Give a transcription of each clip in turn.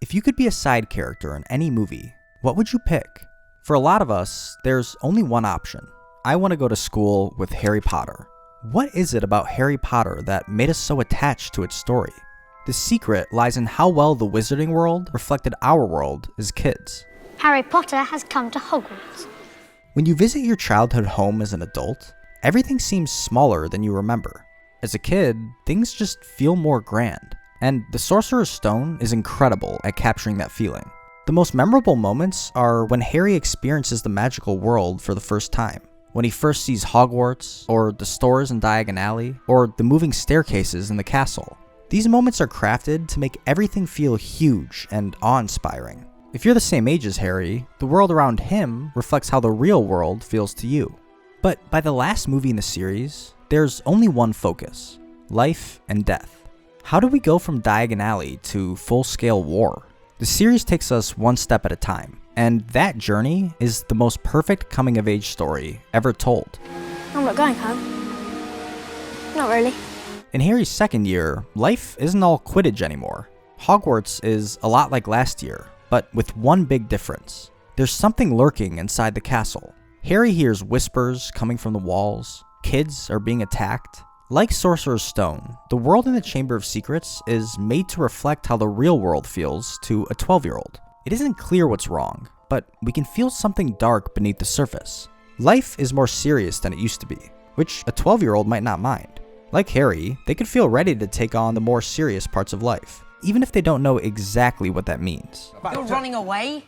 If you could be a side character in any movie, what would you pick? For a lot of us, there's only one option. I want to go to school with Harry Potter. What is it about Harry Potter that made us so attached to its story? The secret lies in how well the wizarding world reflected our world as kids. Harry Potter has come to Hogwarts. When you visit your childhood home as an adult, everything seems smaller than you remember. As a kid, things just feel more grand, and the Sorcerer's Stone is incredible at capturing that feeling. The most memorable moments are when Harry experiences the magical world for the first time. When he first sees Hogwarts, or the stores in Diagon Alley, or the moving staircases in the castle. These moments are crafted to make everything feel huge and awe-inspiring. If you're the same age as Harry, the world around him reflects how the real world feels to you. But by the last movie in the series, there's only one focus: life and death. How do we go from Diagon Alley to full-scale war? The series takes us one step at a time, and that journey is the most perfect coming-of-age story ever told. I'm not going home. Not really. In Harry's second year, life isn't all Quidditch anymore. Hogwarts is a lot like last year, but with one big difference. There's something lurking inside the castle. Harry hears whispers coming from the walls. Kids are being attacked. Like Sorcerer's Stone, the world in the Chamber of Secrets is made to reflect how the real world feels to a 12-year-old. It isn't clear what's wrong, but we can feel something dark beneath the surface. Life is more serious than it used to be, which a 12-year-old might not mind. Like Harry, they could feel ready to take on the more serious parts of life, even if they don't know exactly what that means. You're running away?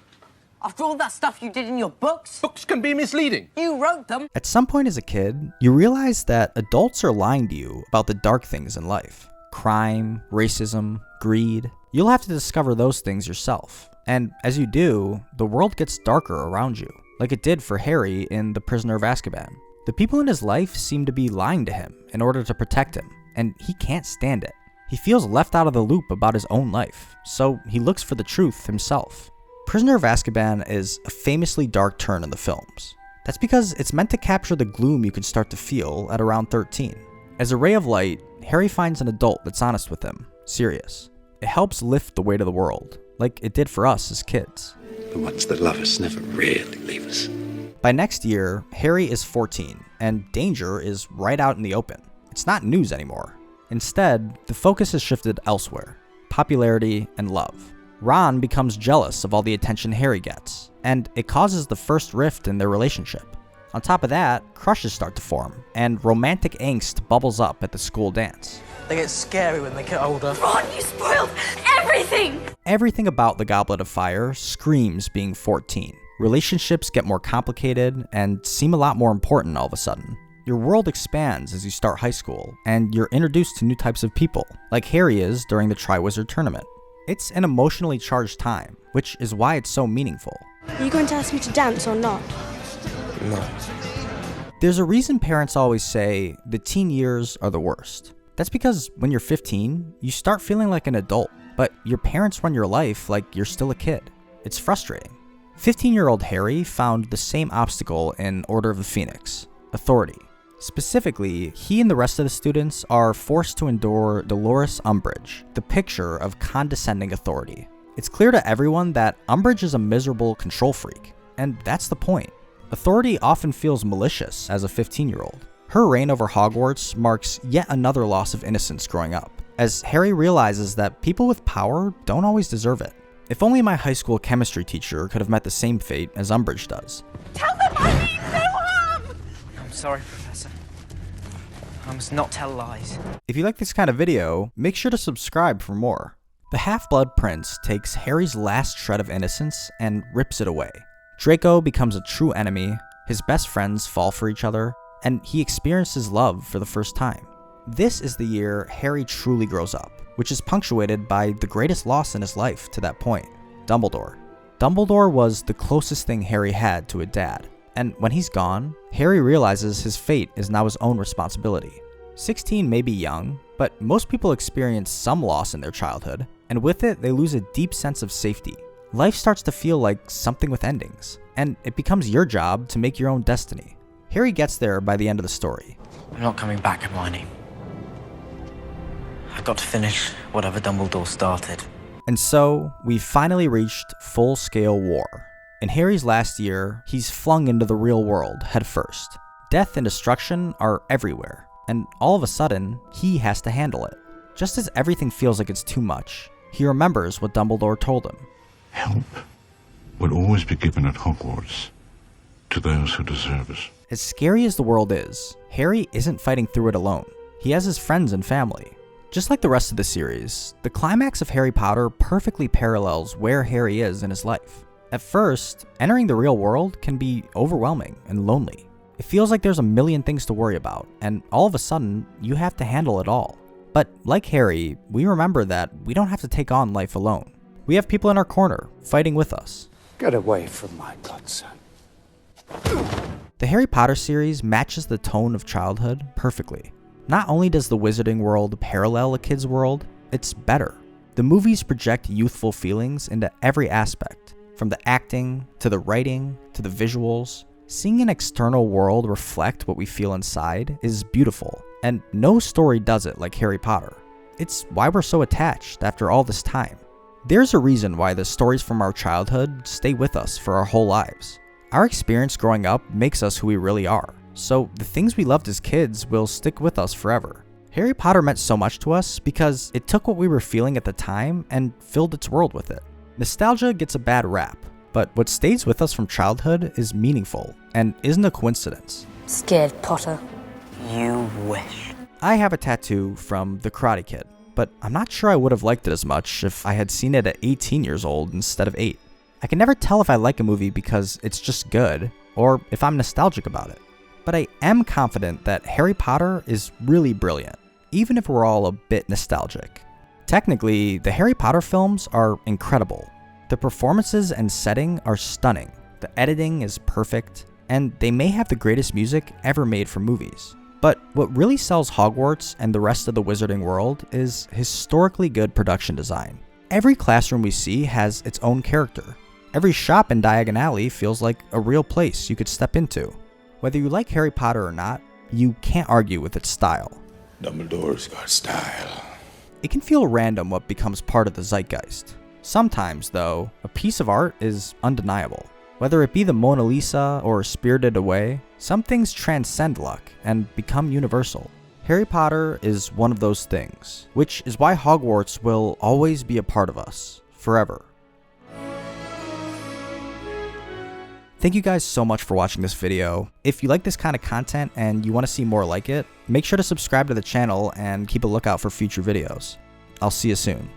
After all that stuff you did in your books? Books can be misleading. You wrote them. At some point as a kid, you realize that adults are lying to you about the dark things in life. Crime, racism, greed. You'll have to discover those things yourself. And as you do, the world gets darker around you, like it did for Harry in The Prisoner of Azkaban. The people in his life seem to be lying to him in order to protect him, and he can't stand it. He feels left out of the loop about his own life, so he looks for the truth himself. Prisoner of Azkaban is a famously dark turn in the films. That's because it's meant to capture the gloom you can start to feel at around 13. As a ray of light, Harry finds an adult that's honest with him, Sirius. It helps lift the weight of the world, like it did for us as kids. The ones that love us never really leave us. By next year, Harry is 14, and danger is right out in the open. It's not news anymore. Instead, the focus has shifted elsewhere: popularity and love. Ron becomes jealous of all the attention Harry gets, and it causes the first rift in their relationship. On top of that, crushes start to form, and romantic angst bubbles up at the school dance. They get scary when they get older. Ron, you spoiled everything! Everything about the Goblet of Fire screams being 14. Relationships get more complicated and seem a lot more important all of a sudden. Your world expands as you start high school, and you're introduced to new types of people, like Harry is during the Triwizard Tournament. It's an emotionally charged time, which is why it's so meaningful. Are you going to ask me to dance or not? No. There's a reason parents always say the teen years are the worst. That's because when you're 15, you start feeling like an adult, but your parents run your life like you're still a kid. It's frustrating. 15-year-old Harry found the same obstacle in Order of the Phoenix: authority. Specifically, he and the rest of the students are forced to endure Dolores Umbridge, the picture of condescending authority. It's clear to everyone that Umbridge is a miserable control freak, and that's the point. Authority often feels malicious as a 15-year-old. Her reign over Hogwarts marks yet another loss of innocence growing up, as Harry realizes that people with power don't always deserve it. If only my high school chemistry teacher could have met the same fate as Umbridge does. Tell them I mean no harm! I'm sorry, Professor. I must not tell lies. If you like this kind of video, make sure to subscribe for more. The Half-Blood Prince takes Harry's last shred of innocence and rips it away. Draco becomes a true enemy, his best friends fall for each other, and he experiences love for the first time. This is the year Harry truly grows up, which is punctuated by the greatest loss in his life to that point: Dumbledore. Dumbledore was the closest thing Harry had to a dad, and when he's gone, Harry realizes his fate is now his own responsibility. 16 may be young, but most people experience some loss in their childhood, and with it, they lose a deep sense of safety. Life starts to feel like something with endings, and it becomes your job to make your own destiny. Harry gets there by the end of the story. I'm not coming back, Hermione. I've got to finish whatever Dumbledore started. And so, we've finally reached full-scale war. In Harry's last year, he's flung into the real world headfirst. Death and destruction are everywhere, and all of a sudden, he has to handle it. Just as everything feels like it's too much, he remembers what Dumbledore told him. Help will always be given at Hogwarts to those who deserve it. As scary as the world is, Harry isn't fighting through it alone. He has his friends and family. Just like the rest of the series, the climax of Harry Potter perfectly parallels where Harry is in his life. At first, entering the real world can be overwhelming and lonely. It feels like there's a million things to worry about, and all of a sudden, you have to handle it all. But like Harry, we remember that we don't have to take on life alone. We have people in our corner, fighting with us. Get away from my godson. The Harry Potter series matches the tone of childhood perfectly. Not only does the wizarding world parallel a kid's world, it's better. The movies project youthful feelings into every aspect, from the acting, to the writing, to the visuals. Seeing an external world reflect what we feel inside is beautiful, and no story does it like Harry Potter. It's why we're so attached after all this time. There's a reason why the stories from our childhood stay with us for our whole lives. Our experience growing up makes us who we really are. So the things we loved as kids will stick with us forever. Harry Potter meant so much to us because it took what we were feeling at the time and filled its world with it. Nostalgia gets a bad rap, but what stays with us from childhood is meaningful and isn't a coincidence. Scared Potter. You wish. I have a tattoo from The Karate Kid, but I'm not sure I would have liked it as much if I had seen it at 18 years old instead of 8. I can never tell if I like a movie because it's just good, or if I'm nostalgic about it. But I am confident that Harry Potter is really brilliant, even if we're all a bit nostalgic. Technically, the Harry Potter films are incredible. The performances and setting are stunning, the editing is perfect, and they may have the greatest music ever made for movies. But what really sells Hogwarts and the rest of the wizarding world is historically good production design. Every classroom we see has its own character. Every shop in Diagon Alley feels like a real place you could step into. Whether you like Harry Potter or not, you can't argue with its style. Dumbledore's got style. It can feel random what becomes part of the zeitgeist. Sometimes, though, a piece of art is undeniable. Whether it be the Mona Lisa or Spirited Away, some things transcend luck and become universal. Harry Potter is one of those things, which is why Hogwarts will always be a part of us, forever. Thank you guys so much for watching this video. If you like this kind of content and you want to see more like it, make sure to subscribe to the channel and keep a lookout for future videos. I'll see you soon.